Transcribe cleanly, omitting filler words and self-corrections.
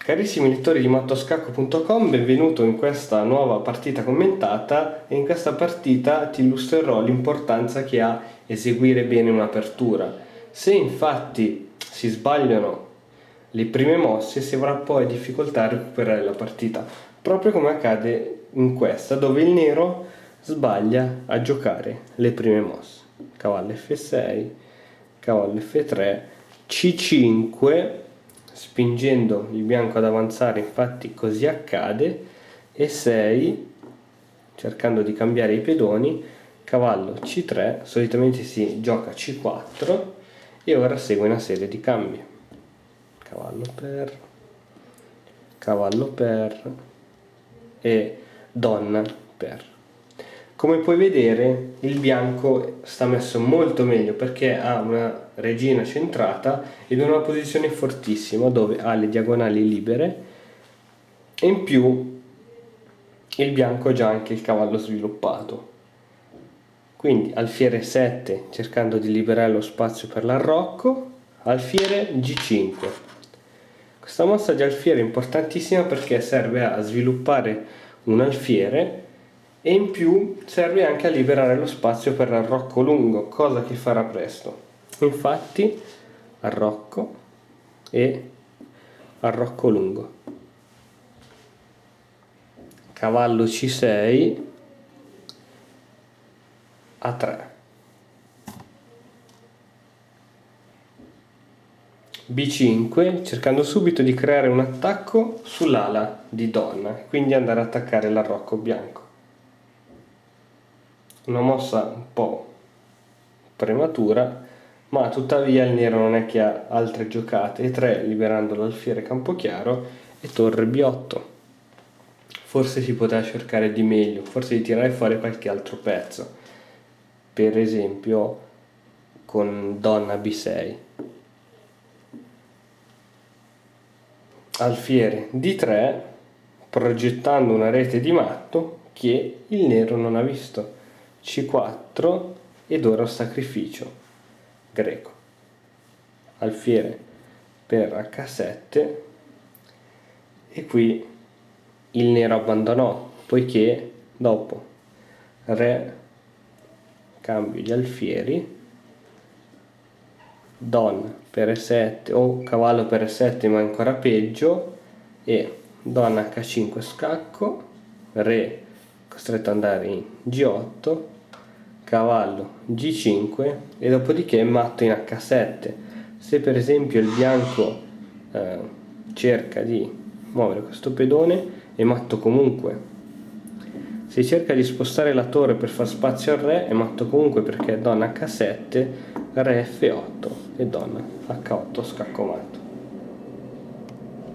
Carissimi lettori di mattoscacco.com, benvenuto in questa nuova partita commentata e in questa partita ti illustrerò l'importanza che ha eseguire bene un'apertura. Se infatti si sbagliano le prime mosse si avrà poi difficoltà a recuperare la partita, proprio come accade in questa dove il nero sbaglia a giocare le prime mosse. Cavallo F6, cavallo F3, C5, spingendo il bianco ad avanzare, infatti così accade, e 6, cercando di cambiare i pedoni, cavallo C3, solitamente si gioca C4 e ora segue una serie di cambi. Cavallo per e donna per. Come puoi vedere il bianco sta messo molto meglio perché ha una regina centrata ed una posizione fortissima dove ha le diagonali libere e in più il bianco ha già anche il cavallo sviluppato. Quindi alfiere 7 cercando di liberare lo spazio per l'arrocco, alfiere G5. Questa mossa di alfiere è importantissima perché serve a sviluppare un alfiere e in più serve anche a liberare lo spazio per l'arrocco lungo, cosa che farà presto. Infatti arrocco e arrocco lungo. Cavallo C6 A3. B5 cercando subito di creare un attacco sull'ala di donna, quindi andare ad attaccare l'arrocco bianco. Una mossa un po' prematura, ma tuttavia il nero non è che ha altre giocate. E3 liberando l'alfiere campochiaro e torre B8. Forse si poteva cercare di meglio, forse di tirare fuori qualche altro pezzo, per esempio con donna B6. Alfiere D3 progettando una rete di matto che il nero non ha visto. C4 ed ora sacrificio greco. Alfiere per H7 e qui il nero abbandonò poiché dopo re cambio di alfieri, donna per E7 o cavallo per E7 ma ancora peggio, e donna H5 scacco, re costretto ad andare in G8, cavallo G5 e dopodiché matto in H7. Se per esempio il bianco cerca di muovere questo pedone è matto comunque. Se cerca di spostare la torre per far spazio al re è matto comunque perché donna H7, re F8 e donna H8 scacco matto.